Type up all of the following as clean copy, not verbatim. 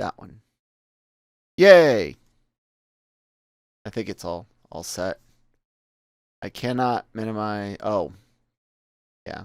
That one. Yay! I think it's all set. I cannot minimize. Oh, yeah.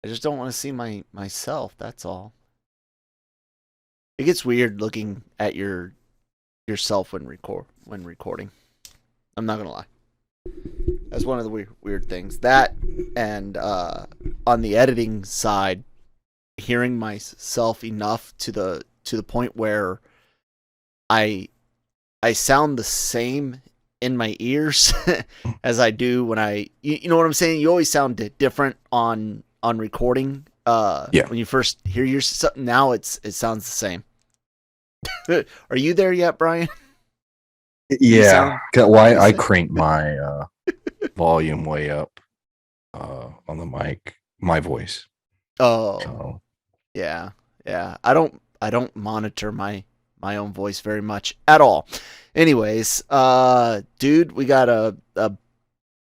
I just don't want to see myself. That's all. It gets weird looking at yourself when recording. I'm not gonna lie. That's one of the weird things. That and on the editing side, hearing myself enough to the point where I sound the same in my ears as I do when you know what I'm saying? You always sound different on recording. Yeah. When you first hear yourself, now it sounds the same. Are you there yet, Brian? Yeah. Why I cranked my volume way up on the mic, my voice. Oh. So. Yeah. I don't monitor my own voice very much at all. Anyways, dude, we got a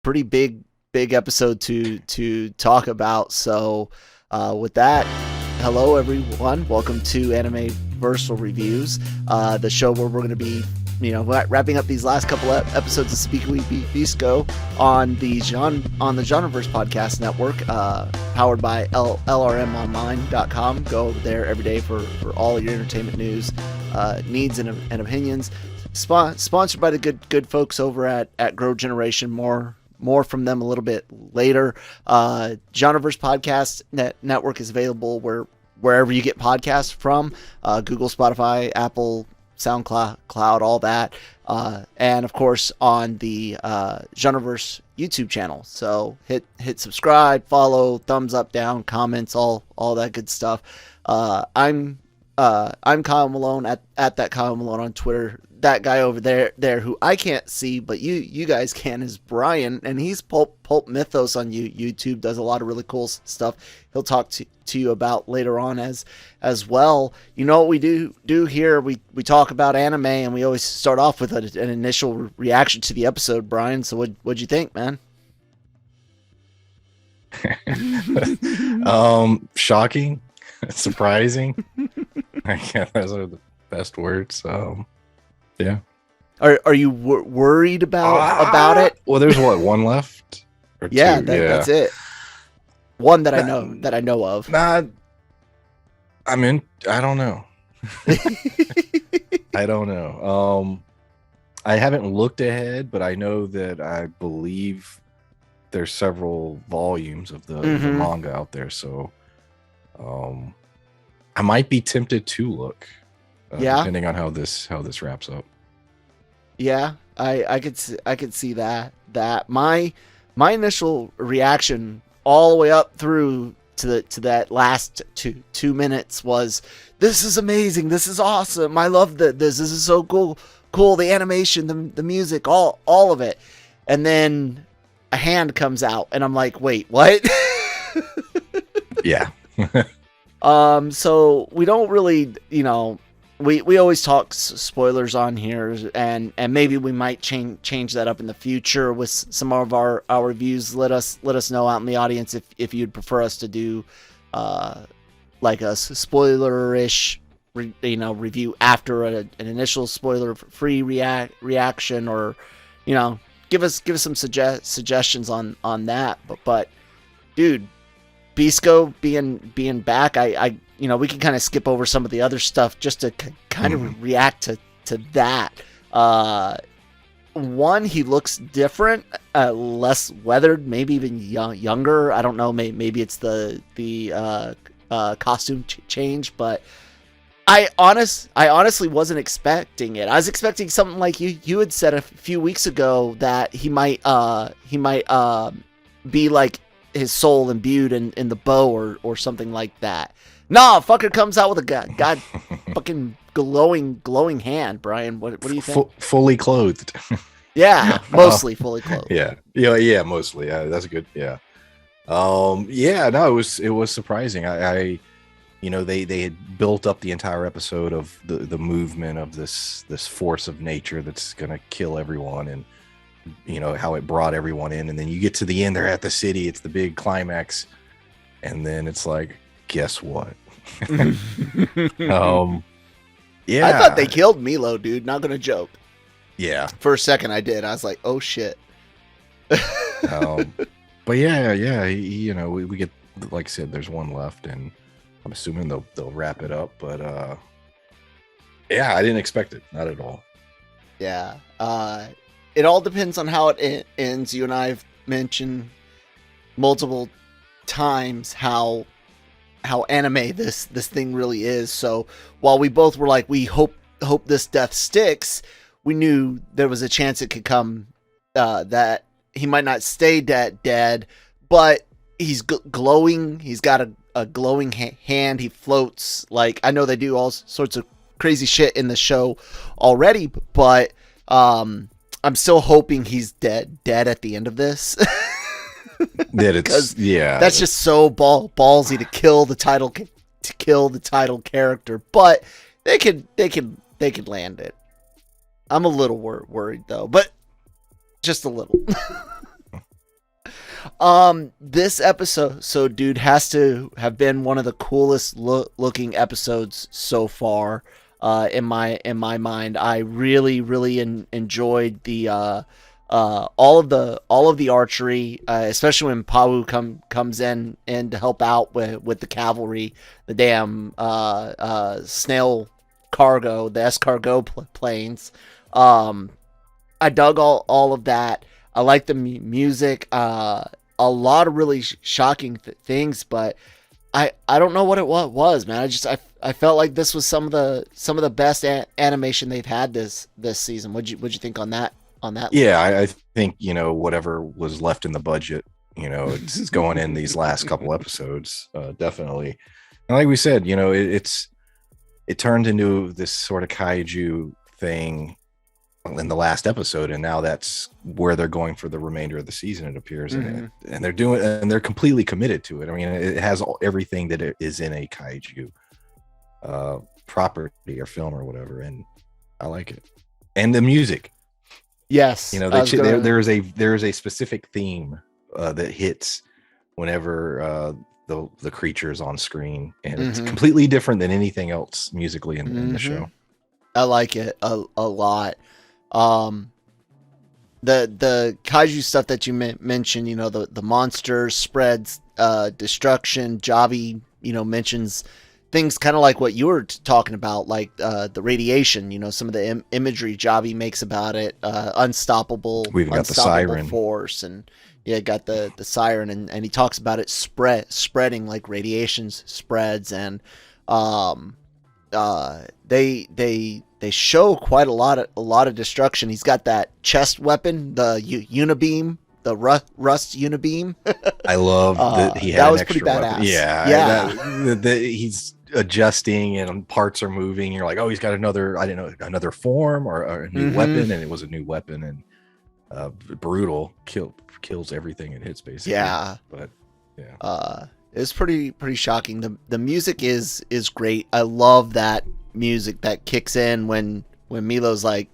pretty big episode to talk about. So, with that, hello everyone. Welcome to Anime-Versal Reviews, the show where we're going to be, wrapping up these last couple episodes of Sabikui Bisco on the Genreverse podcast network, powered by LRM Online.com. Go over there every day for all your entertainment news, needs and opinions. Sponsored by the good folks over at Grow Generation. More from them a little bit later. Genreverse podcast network is available wherever you get podcasts from, Google, Spotify, Apple, SoundCloud, all that, and of course on the Genreverse YouTube channel. So hit subscribe, follow, thumbs up, down, comments, all that good stuff. I'm Kyle Malone at that Kyle Malone on Twitter. That guy over there who I can't see, but you guys can, is Brian, and he's PulpMythos on YouTube. Does a lot of really cool stuff. He'll talk to you about later on as well. You know what we do here? We talk about anime, and we always start off with an initial reaction to the episode. Brian, so what'd you think, man? Shocking, surprising. I guess those are the best words. Yeah. Are you worried about it? Well, there's one left. Or yeah, two? That's it. One that I know of. Nah, I don't know. I don't know. I haven't looked ahead, but I know that I believe there's several volumes of the manga out there, so I might be tempted to look. Depending on how this wraps up. Yeah, I could see that. My initial reaction all the way up through to that last two minutes was, this is amazing, this is awesome, I love this is so cool, the animation, the music, all of it. And then a hand comes out and I'm like, wait, what? Yeah. So we don't really, we always talk spoilers on here, and maybe we might change that up in the future with some of our reviews. Let us know out in the audience if you'd prefer us to do like a spoiler-ish review after an initial spoiler-free reaction, or give us some suggestions on that. But dude, Bisco being back, I we can kind of skip over some of the other stuff just to kind of react to that. One, he looks different, less weathered, maybe even younger. I don't know. Maybe it's the costume change, but I honestly wasn't expecting it. I was expecting something like you had said a few weeks ago, that he might be like his soul imbued in the bow or something like that. Nah, fucker comes out with a god fucking glowing hand. Brian, what do you think? Fully clothed. Yeah, mostly fully clothed. Yeah, mostly. That's good. Yeah. No, it was surprising. I they had built up the entire episode of the movement of this force of nature that's gonna kill everyone, and how it brought everyone in, and then you get to the end, they're at the city, it's the big climax, and then it's like, guess what? I thought they Yeah, killed Milo, dude. Not gonna joke. yeah. For a second, I did. I was like, oh shit. Um, but yeah, we get, like I said, there's one left, and I'm assuming they'll wrap it up. But yeah, I didn't expect it, not at all. Yeah. It all depends on how it ends. You and I have mentioned multiple times how anime this thing really is. So while we both were like, we hope this death sticks, we knew there was a chance it could come, that he might not stay dead, but he's glowing. He's got a glowing hand. He floats. Like, I know they do all sorts of crazy shit in the show already, but I'm still hoping he's dead at the end of this. That it's that's just so ballsy to kill the title character, but they could land it. I'm a little worried though, but just a little. This episode, dude, has to have been one of the coolest looking episodes so far. In my mind, I really enjoyed the all of the archery, especially when Pau comes in to help out with the cavalry, the damn snail cargo, the escargot planes. I dug all of that. I like the music. A lot of really shocking things, but I don't know what it was, man. I felt like this was some of the best animation they've had this season. What'd you think on that? Yeah, I think, whatever was left in the budget, it's going in these last couple episodes, definitely. And like we said, it turned into this sort of kaiju thing in the last episode, and now that's where they're going for the remainder of the season, it appears. And they're completely committed to it. I mean, it has everything that is in a kaiju property or film or whatever, and I like it. And the music. Yes, there is a specific theme that hits whenever the creature is on screen, and it's completely different than anything else musically in the show. I like it a lot. The kaiju stuff that you mentioned, the monsters, spreads, destruction. Javi, mentions things kind of like what you were talking about, like the radiation. Some of the imagery Javi makes about it. Unstoppable. We've got the siren force, and got the siren, and he talks about it spreading like radiation spreads, and they show quite a lot of destruction. He's got that chest weapon, the unibeam, the rust unibeam. I love that he had that was an extra pretty weapon. badass. Yeah. He's adjusting and parts are moving. You're like, oh, he's got another form or a new weapon, and it was a new weapon, and brutal kills everything it hits, basically. Yeah. But yeah. It's pretty shocking. The music is great. I love that music that kicks in when Milo's like,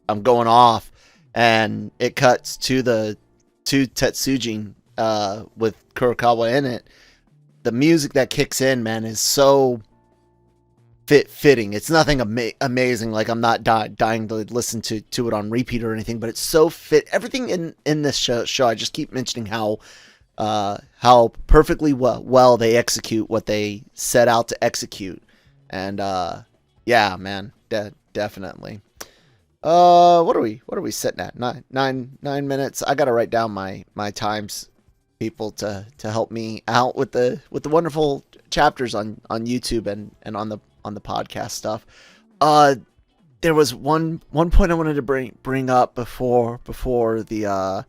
I'm going off, and it cuts to Tetsujin with Kurokawa in it. The music that kicks in, man, is so fitting. It's nothing amazing. Like, I'm not dying to listen to it on repeat or anything, but it's so fit. Everything in this show, I just keep mentioning how perfectly well they execute what they set out to execute. And yeah, man, definitely. What are we sitting at? Nine minutes. I gotta write down my times, people, to help me out with the wonderful chapters on YouTube and on the podcast stuff. There was one point I wanted to bring up before the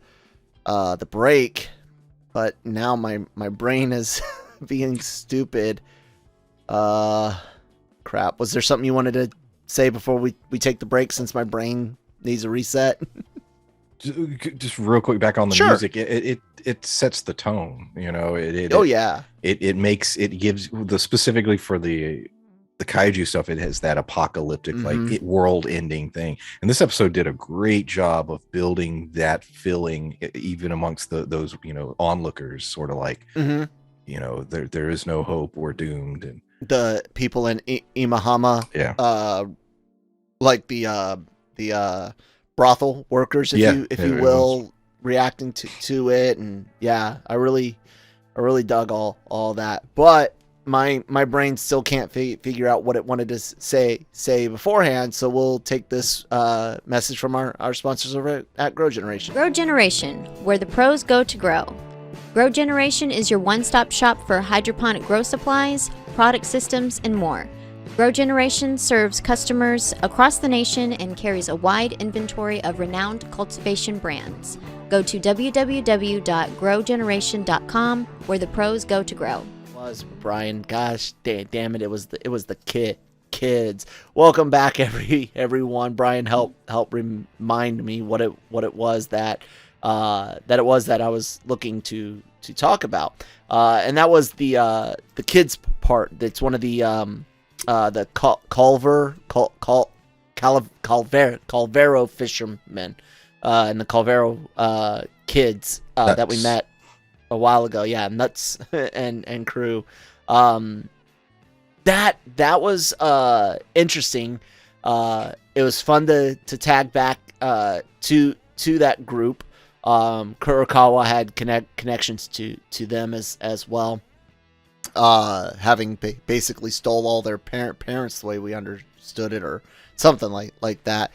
break, but now my brain is being stupid. Crap. Was there something you wanted to say before we take the break, since my brain needs a reset? Just real quick, back on the music. It sets the tone, it gives specifically for the kaiju stuff, it has that apocalyptic like world ending thing, and this episode did a great job of building that feeling even amongst those onlookers, sort of like there is no hope, we're doomed. And the people in Imahama like the brothel workers, Yeah, if you it was. will, reacting to it, and yeah, I really dug all that, but my brain still can't figure out what it wanted to say beforehand. So we'll take this message from our sponsors over at Grow Generation. Grow Generation, where the pros go to grow. Grow Generation is your one-stop shop for hydroponic grow supplies, product systems, and more. Grow Generation serves customers across the nation and carries a wide inventory of renowned cultivation brands. Go to www.growgeneration.com, where the pros go to grow. Was Brian? Gosh, damn it! It was the kids. Welcome back, everyone. Brian, help remind me what it was that it was that I was looking to talk about, and that was the kids part. That's one of the Calvero fishermen, and the Calvero kids that we met a while ago. Yeah, Nuts and crew. That was interesting. It was fun to tag back to that group. Kurokawa had connections to them as well. Having basically stole all their parents the way we understood it, or something like that.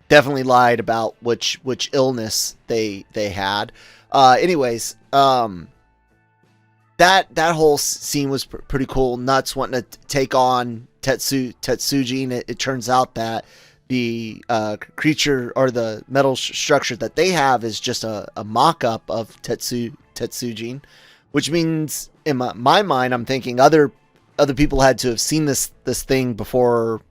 Definitely lied about which illness they had. Anyways, that whole scene was pretty cool. Nuts wanting to take on Tetsujin. It turns out that the creature or the metal structure that they have is just a mock-up of Tetsujin, which means in my mind, I'm thinking other people had to have seen this thing before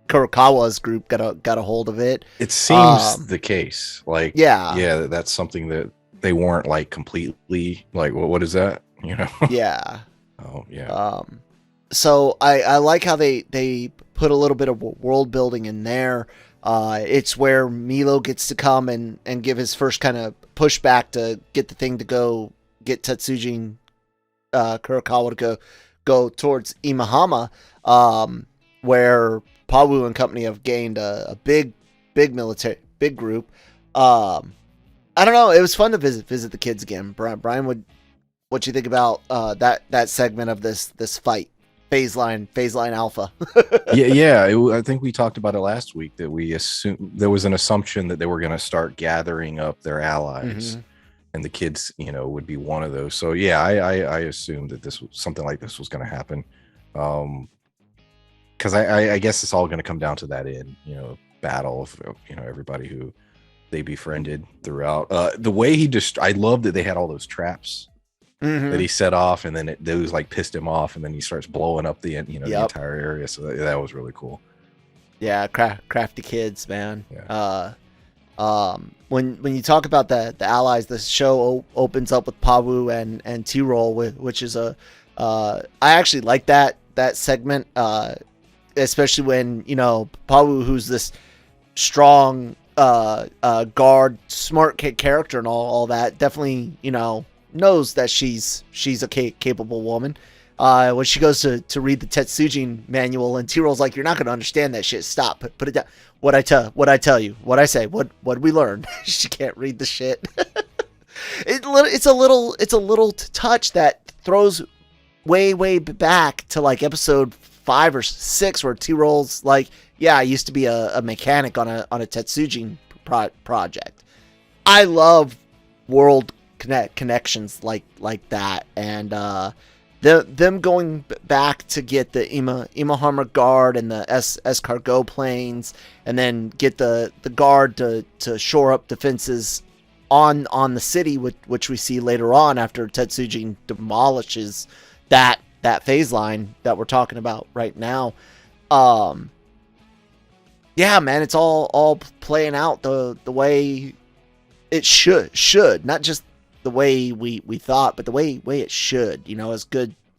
Kurokawa's group got a hold of it. It seems the case. Like, yeah, that's something that they weren't like completely like, well, what is that? You know? Yeah. Oh yeah. So I like how they put a little bit of world building in there. It's where Milo gets to come and give his first kind of pushback to get the thing to go get Tetsujin Kurokawa to go towards Imahama, where Pawu and company have gained a big military group. I don't know. It was fun to visit the kids again. Brian, what you think about that segment of this fight? Phase line Alpha. I think we talked about it last week, that we assumed there was an assumption that they were going to start gathering up their allies, and the kids, would be one of those. So yeah, I assumed that something like this was going to happen, because I guess it's all going to come down to that battle of everybody who they befriended throughout. The way I love that they had all those traps. That he set off, and then those like pissed him off, and then he starts blowing up the the entire area. So that was really cool. Yeah, crafty kids, man. Yeah. When you talk about the allies, the show opens up with Pawu and T-Roll, which is I actually like that segment, especially when Pawu, who's this strong guard, smart character and all that, definitely knows that she's a capable woman. When she goes to read the Tetsujin manual, and T-Roll's like, "You're not going to understand that shit. Stop. Put it down. What I tell you. What I say. What we learn." She can't read the shit. It's a little touch that throws way back to like episode 5 or 6, where T-Roll's like, "Yeah, I used to be a mechanic on a Tetsujin project." I love world connections like that, and them going back to get the Imahama guard and the escargot planes, and then get the guard to shore up defenses on the city, which we see later on after Tetsujin demolishes that phase line that we're talking about right now. Yeah, man, it's all playing out the way it should, not just the way we thought, but the way it should,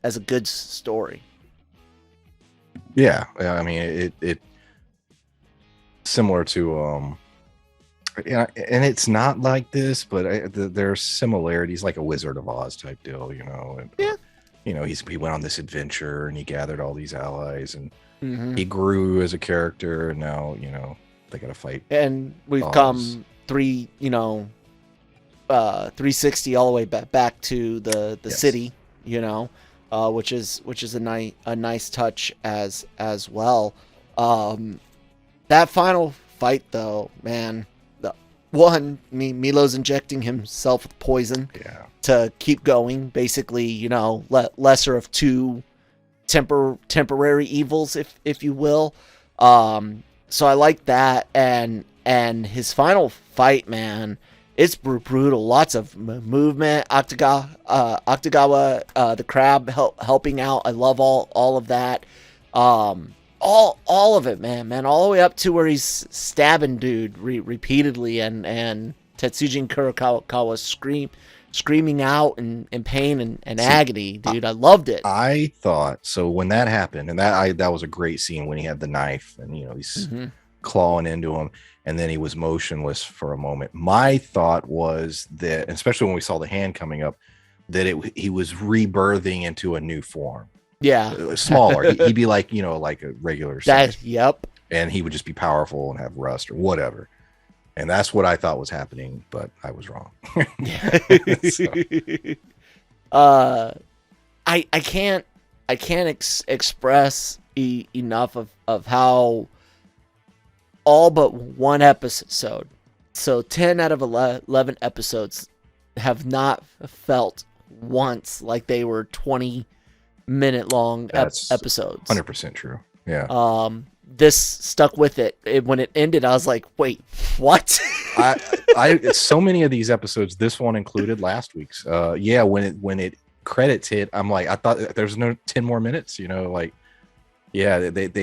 as a good story. Yeah, I mean, it similar to and it's not like this, but there's similarities, like a Wizard of Oz type deal, and, Yeah. he went on this adventure and he gathered all these allies, and Mhm. he grew as a character, and now they got to fight. And we've Boss. come 360 all the way back to the Yes. city, which is a nice touch as well. That final fight though, man, Milo's injecting himself with poison Yeah. to keep going, basically, lesser of two temporary evils, if you will. So I like that, and his final fight, man, it's brutal. Lots of movement. Octagawa, the crab helping out. I love all of that. All of it, man, all the way up to where he's stabbing dude repeatedly, and Tetsujin Kurokawa screaming out in pain and agony, dude. I loved it. I thought so when that happened, and that was a great scene when he had the knife and he's clawing into him, and then he was motionless for a moment. My thought was that, especially when we saw the hand coming up, that he was rebirthing into a new form. Yeah, Smaller. He'd be like like a regular size. Yep. And he would just be powerful and have rust or whatever. And that's what I thought was happening, but I was wrong. I can't express enough of how all but one episode, so 10 out of 11 episodes, have not felt once like they were 20-minute long episodes. 100% true. Yeah. This stuck with it. When it ended, I was like, wait, what? So many of these episodes, this one included, last week's, when it credits hit, I'm like, I thought there's no 10 more minutes, they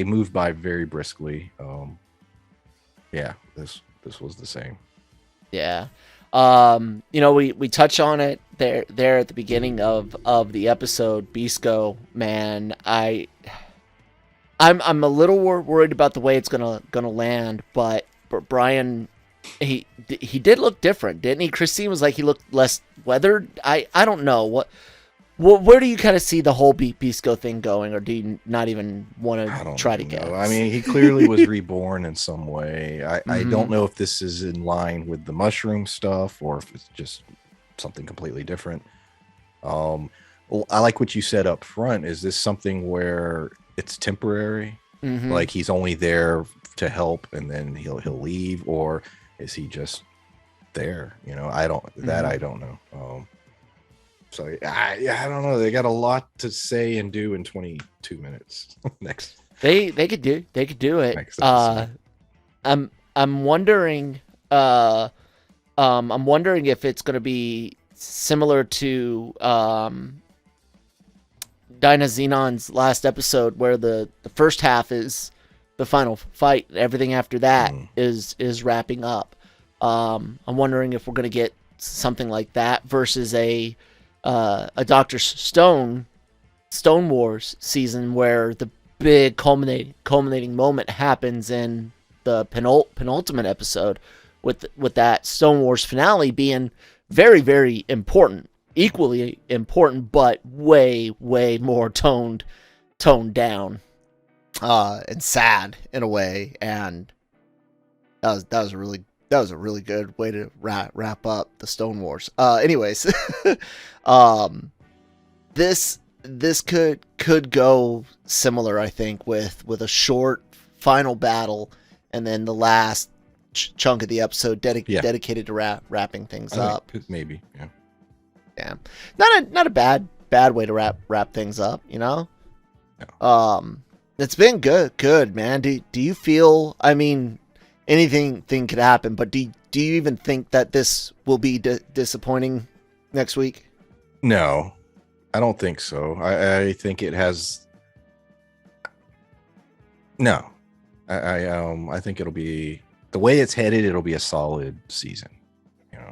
moved by very briskly. This was the same. Yeah. We touch on it there at the beginning of the episode. Bisco, man, I'm a little worried about the way it's gonna land, but Brian, he did look different, didn't he? Christine was like he looked less weathered. I don't know where do you kind of see the whole Bisco thing going, or do you not even want to try to guess? I mean, he clearly was reborn in some way. I don't know if this is in line with the mushroom stuff or if it's just something completely different. Well, I like what you said up front. Is this something where it's temporary, like he's only there to help and then he'll leave, or is he just there? I don't know. So I don't know. They got a lot to say and do in 22 minutes. Next, they could do it. Next episode. I'm wondering. I'm wondering if it's going to be similar to Dynazenon's last episode, where the first half is the final fight, and everything after that is wrapping up. I'm wondering if we're going to get something like that versus a Dr. Stone Wars season, where the big culminating moment happens in the penultimate episode, with that Stone Wars finale being very, very important. Equally important, but way more toned down, and sad in a way. And that was a really good way to wrap up the Stone Wars. Anyways, this could go similar, I think, with a short final battle, and then the last chunk of the episode dedicated to wrapping things up. Maybe, yeah. Yeah, not a bad way to wrap things up, No. It's been good, man. Do you feel? I mean, anything could happen, but do you even think that this will be disappointing next week? No, I don't think so. I think it has. No, I think it'll be the way it's headed. It'll be a solid season.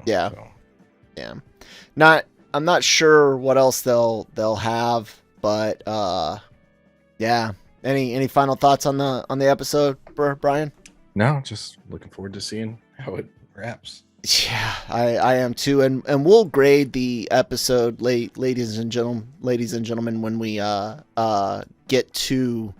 Yeah. So. Yeah. I'm not sure what else they'll have, but yeah. Any final thoughts on the episode, Brian? No, just looking forward to seeing how it wraps. Yeah, I am too, and we'll grade the episode, ladies and gentlemen, when we get to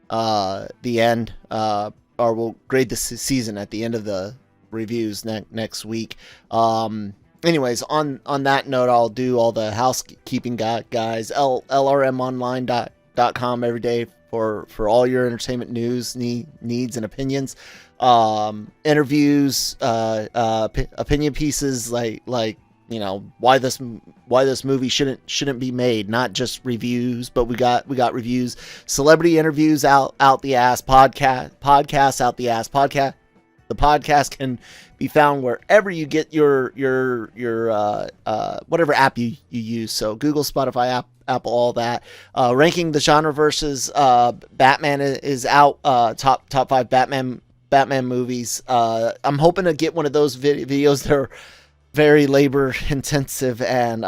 the end, or we'll grade the season at the end of the reviews next week. Anyways, on that note, I'll do all the housekeeping guys. LRMonline.com every day for all your entertainment news needs and opinions. Interviews, opinion pieces, like why this movie shouldn't be made, not just reviews, but we got reviews, celebrity interviews out the ass, podcast out the ass. The podcast can be found wherever you get your whatever app you use. So Google, Spotify, Apple, all that. Ranking the Genreverses, Batman is out. Top 5 Batman movies. I'm hoping to get one of those videos. They're very labor intensive, and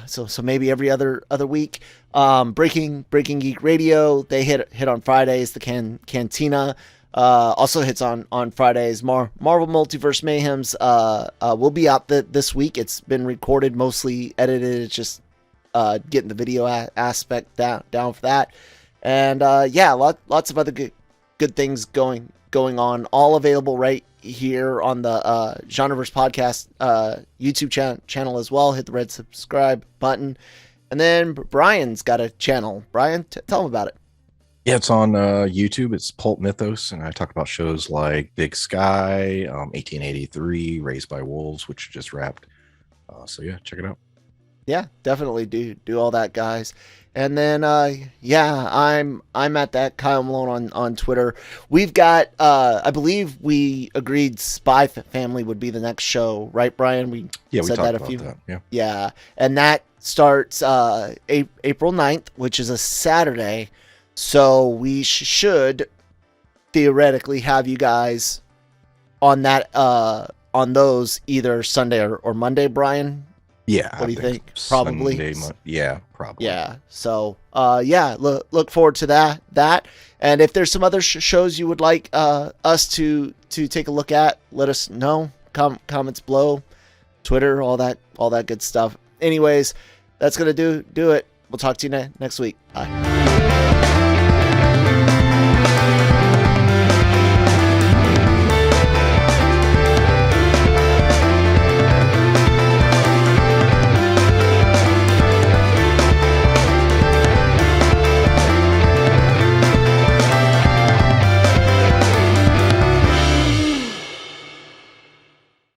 so maybe every other week. Breaking Geek Radio, they hit on Fridays. The Cantina also hits on Fridays. Marvel Multiverse Mayhems will be out this week. It's been recorded, mostly edited. It's just getting the video aspect down for that. And lots of other good things going on, all available right here on the Genreverse podcast YouTube channel as well. Hit the red subscribe button. And then Brian's got a channel. Brian, tell him about it. Yeah, it's on YouTube. It's PulpMythos, and I talk about shows like Big Sky, 1883, Raised by Wolves, which just wrapped. So yeah, check it out. Yeah, definitely do all that, guys. And then I'm at that Kyle Malone on Twitter. We've got I believe we agreed Spy Family would be the next show, right, Brian? We said that a few. Yeah, and that starts April 9th, which is a Saturday. So we should theoretically have you guys on that on those either Sunday or Monday, Brian. Yeah. What do you think? Probably. Yeah, probably. Yeah. So look forward to that. And if there's some other shows you would like us to take a look at, let us know. Comments below, Twitter, all that good stuff. Anyways, that's gonna do it. We'll talk to you next week. Bye.